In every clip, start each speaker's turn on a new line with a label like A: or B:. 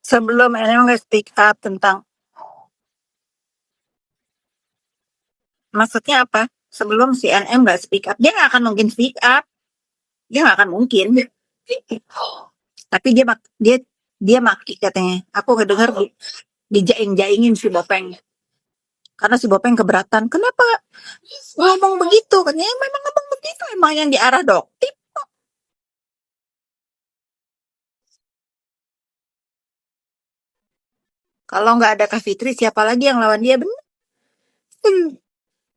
A: Sebelum NM nggak speak up tentang maksudnya apa? Sebelum si NM nggak speak up, dia nggak akan mungkin speak up, dia nggak akan mungkin. Tapi dia maki katanya. Aku ngedenger dijaing-jaingin si Bopeng. Karena si Bopeng keberatan. Kenapa ngomong begitu? Katanya memang ngomong begitu. Emang yang diarah doktip. Kalau nggak ada Kak Fitri, siapa lagi yang lawan dia? Bener.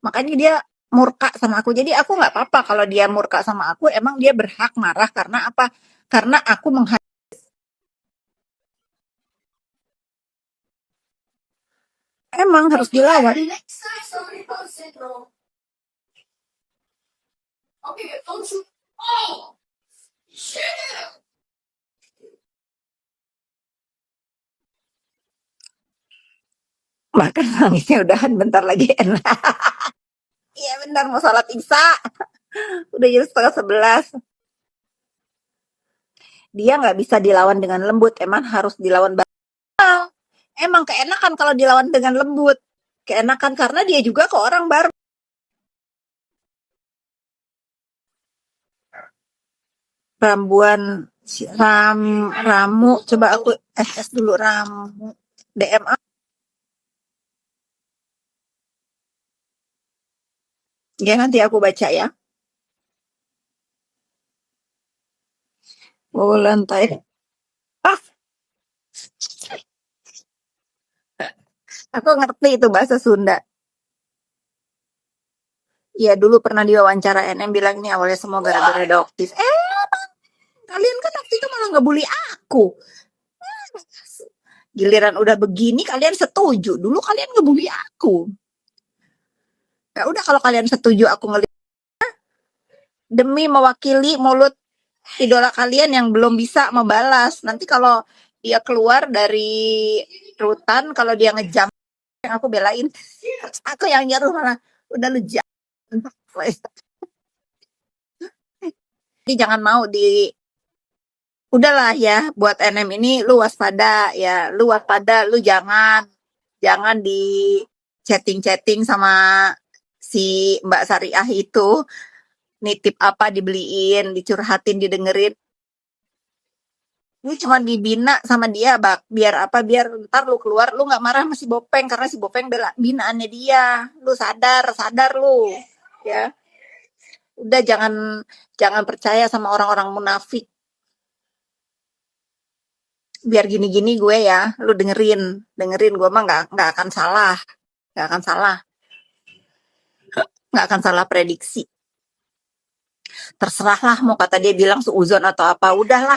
A: Makanya dia murka sama aku. Jadi aku nggak apa-apa kalau dia murka sama aku. Emang dia berhak marah karena apa? Karena aku emang harus dilawan. Bahkan nangisnya udahan bentar lagi enak. Iya bentar mau sholat isya. Udah jam setengah 11. Dia nggak bisa dilawan dengan lembut. Emang harus dilawan batal. Emang keenakan kalau dilawan dengan lembut. Keenakan karena dia juga ke orang baru. Rambuan ramu. Coba aku SS dulu ramu. DM ya nanti aku baca ya. Oh lantai. Ah, aku ngerti itu bahasa Sunda. Iya dulu pernah diwawancara NM bilang ini awalnya semua gara-gara doktif. Kalian kan waktu itu malah ngebully aku. Giliran udah begini kalian setuju. Dulu kalian ngebully aku. Ya udah kalau kalian setuju aku demi mewakili mulut idola kalian yang belum bisa membalas. Nanti kalau dia keluar dari rutan, kalau dia ngejam yang aku belain, aku yang nyaruh malah udah lu jangan. Jadi jangan mau udahlah ya buat NM ini lu waspada ya, lu waspada, lu jangan di chatting-chatting sama si Mbak Sariah itu nitip apa dibeliin, dicurhatin, didengerin. Lu cuma dibina sama dia, bak. Biar apa? Biar ntar lu keluar, lu nggak marah sama si Bopeng karena si Bopeng bela binaannya dia. Lu sadar lu, ya. Udah jangan percaya sama orang-orang munafik. Biar gini-gini gue ya, lu dengerin gue mah nggak akan salah, nggak akan salah, nggak akan salah prediksi. Terserah lah mau kata dia bilang seuzon atau apa, udah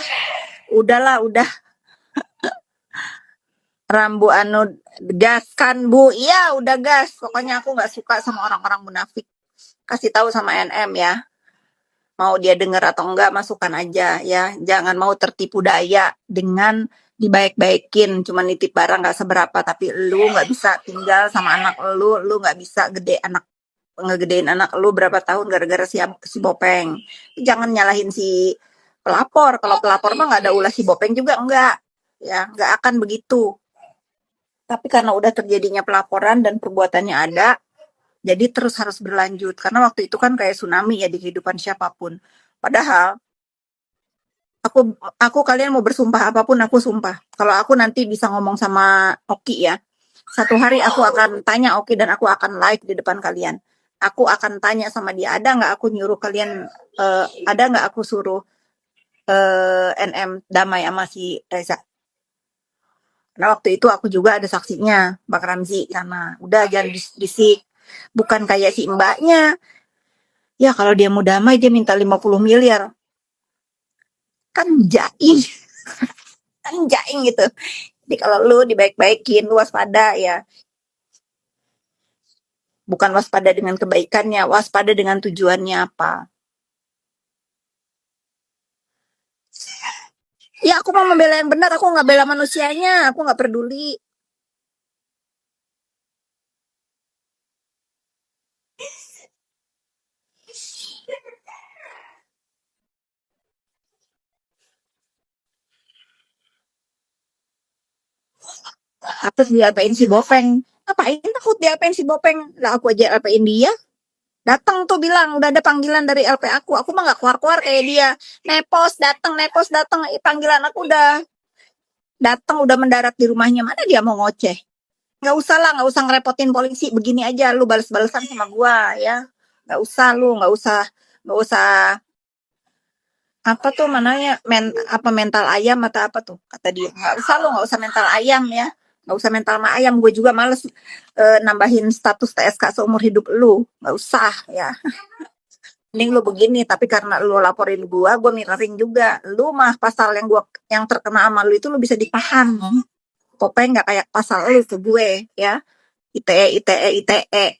A: rambu anu gas kan bu, iya udah gas. Pokoknya aku nggak suka sama orang-orang munafik. Kasih tahu sama NM ya, mau dia dengar atau enggak masukan aja ya, jangan mau tertipu daya dengan dibaik-baikin cuma nitip barang nggak seberapa tapi lu nggak bisa tinggal sama anak lu nggak bisa ngegedein anak lu berapa tahun gara-gara si Bopeng. Jangan nyalahin si pelapor, kalau pelapor mah nggak ada ulah si Bopeng juga enggak, ya nggak akan begitu. Tapi karena udah terjadinya pelaporan dan perbuatannya ada, jadi terus harus berlanjut. Karena waktu itu kan kayak tsunami ya di kehidupan siapapun. Padahal aku kalian mau bersumpah apapun aku sumpah. Kalau aku nanti bisa ngomong sama Oki ya, satu hari aku akan tanya Oki dan aku akan live di depan kalian. Aku akan tanya sama dia, ada nggak aku nyuruh kalian, ada nggak aku suruh NM damai sama si Reza. Nah waktu itu aku juga ada saksinya, Bang Ramzi, karena udah jangan disik. Bukan kayak si mbaknya, ya kalau dia mau damai dia minta 50 miliar. Kan jaing, kan jaing gitu. Jadi kalau lu dibaik-baikin, lu waspada ya. Bukan waspada dengan kebaikannya, waspada dengan tujuannya apa. Ya aku mau membela yang benar, aku nggak bela manusianya, aku nggak peduli. Apa diapain si Bopeng? Ngapain takut diapain si Bopeng? Lah aku aja apain dia. Datang tuh bilang udah ada panggilan dari LP aku. Aku mah nggak keluar-keluar kayak dia. Nepos datang. Panggilan aku udah datang, udah mendarat di rumahnya. Mana dia mau ngoceh? Nggak usah lah, nggak usah ngerepotin polisi. Begini aja lu balas-balasan sama gua ya. Nggak usah lu, nggak usah apa tuh mananya apa mental ayam atau apa tuh kata dia, nggak usah lu, nggak usah mental ayam ya, nggak usah mental ayam, gue juga males nambahin status TSK seumur hidup lu, nggak usah ya. Mending lu begini, tapi karena lu laporin gue mirroring juga. Lu mah pasal yang terkena sama lu itu lu bisa ditahan. Pokoknya nggak kayak pasal lu ke gue ya. ITE.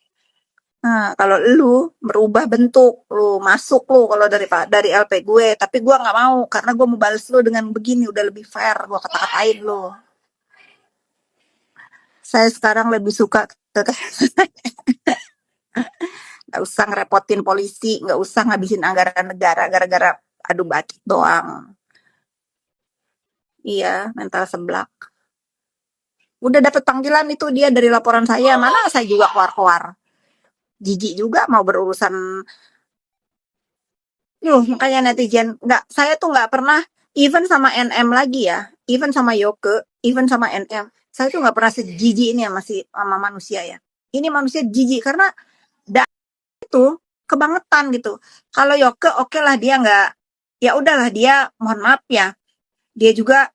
A: Nah, kalau lu merubah bentuk, lu masuk lu kalau dari LP gue, tapi gue nggak mau karena gue mau balas lu dengan begini udah lebih fair, gue kata-katain lu. Saya sekarang lebih suka nggak usah ngerepotin polisi, nggak usah ngabisin anggaran negara gara-gara adu bacot doang. Iya, mental seblak. Udah dapet panggilan itu dia dari laporan saya, mana saya juga keluar-keluar. Jijik juga mau berurusan. Makanya netizen saya tuh nggak pernah even sama NM lagi ya, even sama Yoke, even sama NM. Saya tuh nggak pernah sejijik ini ya masih sama manusia ya. Ini manusia jijik karena itu kebangetan gitu. Kalau Yoke oke lah dia nggak, ya udahlah dia mohon maaf ya. Dia juga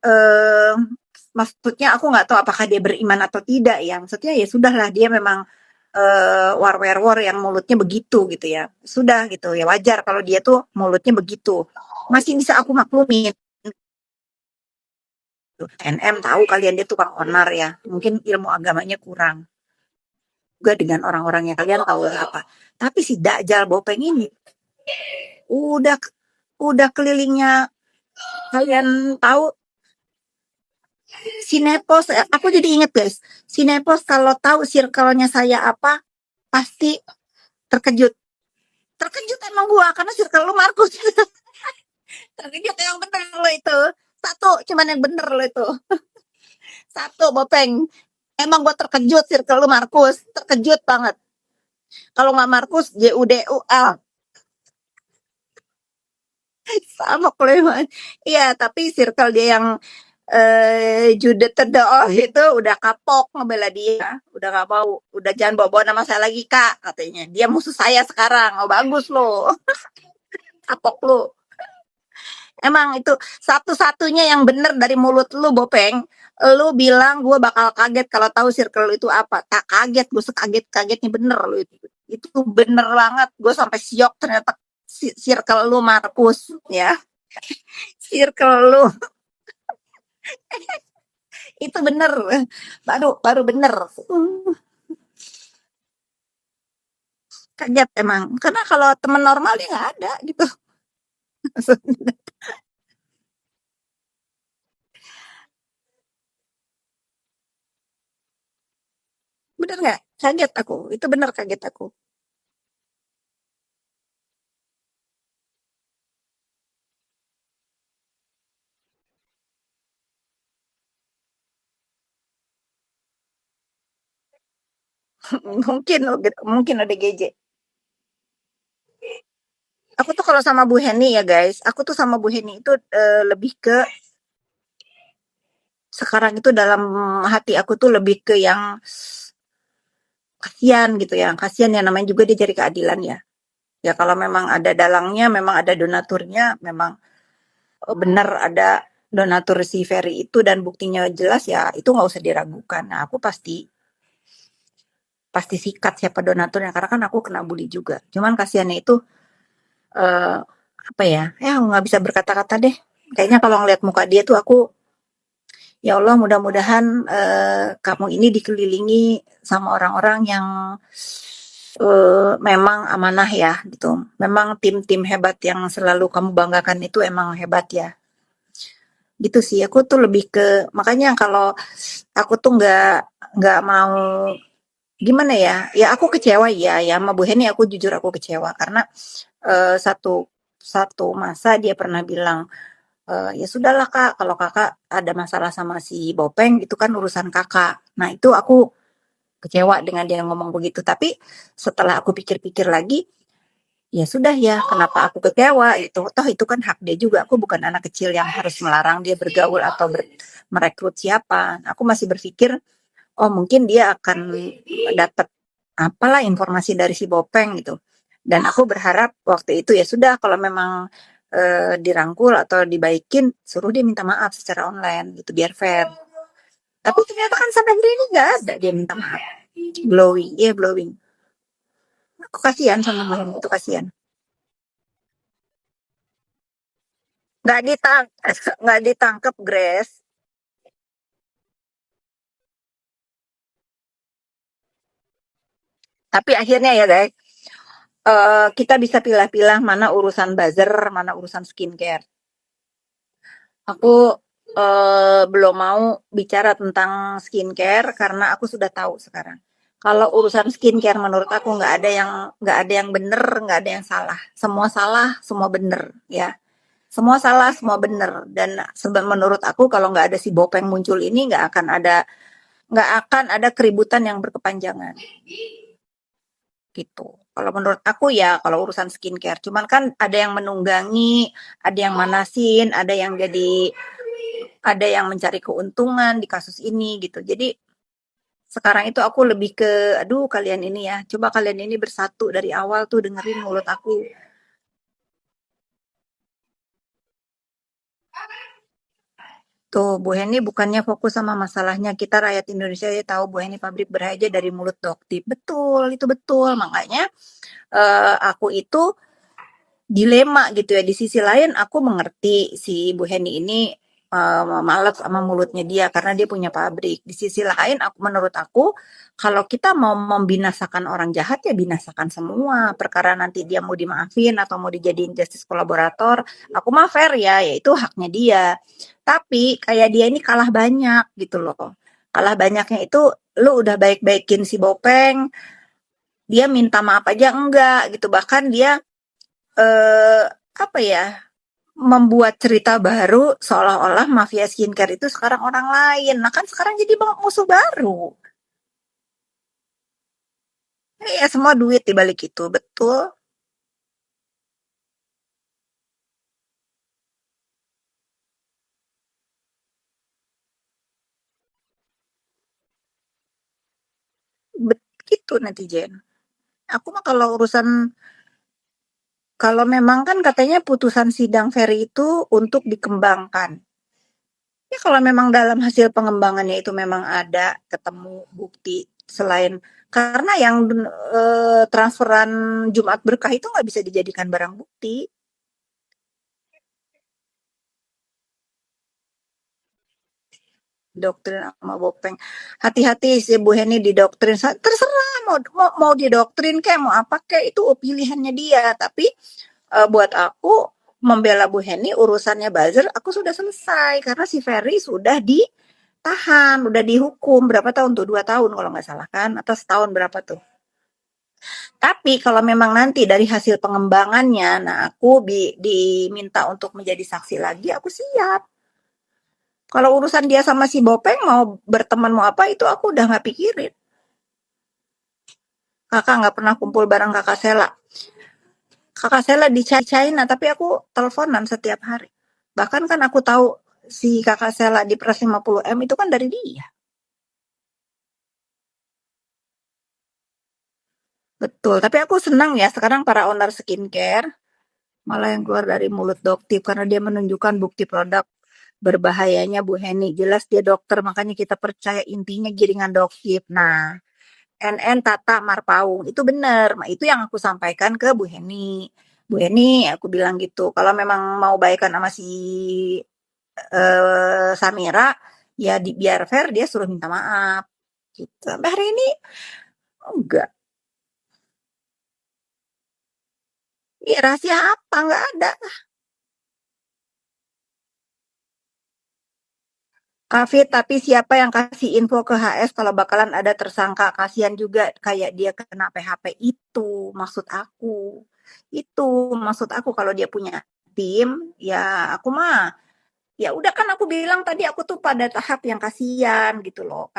A: maksudnya aku nggak tahu apakah dia beriman atau tidak ya. Maksudnya ya sudahlah dia memang war yang mulutnya begitu gitu ya. Sudah gitu ya, wajar kalau dia tuh mulutnya begitu. Masih bisa aku maklumin. NM tahu kalian dia tukang onar ya. Mungkin ilmu agamanya kurang. Juga dengan orang-orang yang kalian tahu apa. Tapi si Dajjal Bopeng ini udah udah kelilingnya, kalian tahu Sinepos, aku jadi inget guys. Sinepos kalau tahu circle-nya saya apa, pasti terkejut. Terkejut emang gua karena circle lu Markus. Terkejut yang bener lo itu. Satu cuman yang bener lo itu. Satu Bopeng. Emang gua terkejut circle lu Markus. Terkejut banget. Kalau nggak Markus, JUDUL. Sama Clement. Iya, tapi circle dia yang Judet Tedoh itu udah kapok ngebela dia, udah gak mau, udah jangan bawa-bawa nama saya lagi kak katanya, dia musuh saya sekarang. Oh bagus lo, kapok lo. Emang itu satu-satunya yang bener dari mulut lu Bopeng. Lu bilang gue bakal kaget kalau tahu circle lu itu apa. Tak kaget, gue sekaget-kagetnya bener lu itu. Itu bener banget, gue sampai syok ternyata circle lu Markus ya. Circle lu itu bener, baru bener. Kaget emang, karena kalau teman normal dia nggak ada gitu. Bener nggak? Kaget aku, itu bener kaget aku. mungkin ada GJ. Aku tuh kalau sama Bu Heni ya guys, aku tuh sama Bu Heni itu lebih ke sekarang itu dalam hati aku tuh lebih ke yang kasihan gitu ya, kasihan ya, namanya juga dia cari keadilan ya. Ya kalau memang ada dalangnya, memang ada donaturnya, memang benar ada donatur si Ferry itu dan buktinya jelas ya, itu nggak usah diragukan. Nah aku pasti sikat siapa donaturnya karena kan aku kena bully juga. Cuman kasihannya itu eh, apa ya? Ya nggak bisa berkata-kata deh. Kayaknya kalau ngeliat muka dia tuh aku, ya Allah mudah-mudahan kamu ini dikelilingi sama orang-orang yang memang amanah ya gitu. Memang tim-tim hebat yang selalu kamu banggakan itu emang hebat ya. Gitu sih. Aku tuh lebih ke, makanya kalau aku tuh nggak mau gimana ya? Ya aku kecewa ya sama Bu Heni, aku jujur aku kecewa karena satu satu masa dia pernah bilang Ya sudahlah Kak, kalau Kakak ada masalah sama si Bopeng itu kan urusan Kakak. Nah itu aku kecewa dengan dia ngomong begitu. Tapi setelah aku pikir-pikir lagi, ya sudah ya, kenapa aku kecewa itu? Toh itu kan hak dia juga. Aku bukan anak kecil yang harus melarang dia bergaul atau merekrut siapa. Aku masih berpikir, oh mungkin dia akan dapat apalah informasi dari si Bopeng gitu. Dan aku berharap waktu itu ya sudah kalau memang dirangkul atau dibaikin, suruh dia minta maaf secara online gitu biar fair. Tapi ternyata kan sampai hari ini nggak ada dia minta maaf. Glowing, iya glowing. Aku kasihan sama Bang, itu kasihan. Nggak ditang, nggak ditangkep Grace. Tapi akhirnya ya guys, kita bisa pilah-pilah mana urusan buzzer, mana urusan skincare. Aku belum mau bicara tentang skincare karena aku sudah tahu sekarang. Kalau urusan skincare menurut aku nggak ada yang bener, nggak ada yang salah, semua bener ya. Semua salah, semua bener. Dan menurut aku kalau nggak ada si Bopeng muncul ini nggak akan ada keributan yang berkepanjangan gitu. Kalau menurut aku ya kalau urusan skincare, cuman kan ada yang menunggangi, ada yang manasin, ada yang mencari keuntungan di kasus ini gitu. Jadi sekarang itu aku lebih ke, aduh kalian ini ya, coba kalian ini bersatu dari awal tuh dengerin mulut aku. Tuh, Bu Heni bukannya fokus sama masalahnya. Kita rakyat Indonesia ya tahu Bu Heni pabrik beraja dari mulut doktip. Betul, itu betul. Makanya aku itu dilema gitu ya. Di sisi lain aku mengerti si Bu Heni ini males sama mulutnya dia karena dia punya pabrik. Di sisi lain menurut aku kalau kita mau membinasakan orang jahat ya binasakan semua. Perkara nanti dia mau dimaafin atau mau dijadiin justice kolaborator, aku mah fair ya, yaitu haknya dia. Tapi kayak dia ini kalah banyak gitu loh. Kalah banyaknya itu lu udah baik-baikin si Bopeng, dia minta maaf aja enggak gitu. Bahkan dia eh apa ya membuat cerita baru seolah-olah mafia skincare itu sekarang orang lain. Nah kan sekarang jadi musuh baru. Ya semua duit di balik itu, betul. Begitu netizen. Aku mah kalau memang kan katanya putusan sidang Ferry itu untuk dikembangkan. Ya kalau memang dalam hasil pengembangannya itu memang ada ketemu bukti selain karena yang transferan Jumat Berkah itu nggak bisa dijadikan barang bukti. Doktrin sama Bopeng. Hati-hati si Bu Heni didoktrin. Terserah mau didoktrin kayak mau apa kayak itu pilihannya dia. Tapi buat aku membela Bu Heni urusannya buzzer aku sudah selesai karena si Ferry sudah ditahan, udah dihukum berapa tahun tuh? 2 tahun kalau nggak salah kan? Atau setahun berapa tuh? Tapi kalau memang nanti dari hasil pengembangannya, nah aku diminta untuk menjadi saksi lagi, aku siap. Kalau urusan dia sama si Bopeng mau berteman mau apa itu aku udah nggak pikirin. Kakak nggak pernah kumpul bareng kakak Sela. Kakak Sela di China tapi aku teleponan setiap hari. Bahkan kan aku tahu si kakak Sela di Pres 50M itu kan dari dia. Betul, tapi aku senang ya sekarang para owner skincare malah yang keluar dari mulut Doktip karena dia menunjukkan bukti produk berbahayanya Bu Heni. Jelas dia dokter makanya kita percaya intinya giringan Doktip. Nah, NN Tata Marpaung itu benar. Nah, itu yang aku sampaikan ke Bu Heni. Bu Heni, aku bilang gitu. Kalau memang mau baikan sama si Samira, ya biar fair dia suruh minta maaf. Gitu. Sampai hari ini enggak. Iya, rahasia apa? Enggak ada. Kafit, tapi siapa yang kasih info ke HS kalau bakalan ada tersangka? Kasihan juga kayak dia kena PHP itu maksud aku. Itu maksud aku kalau dia punya tim, ya aku mah Ya udah kan aku bilang tadi aku tuh pada tahap yang kasihan gitu loh.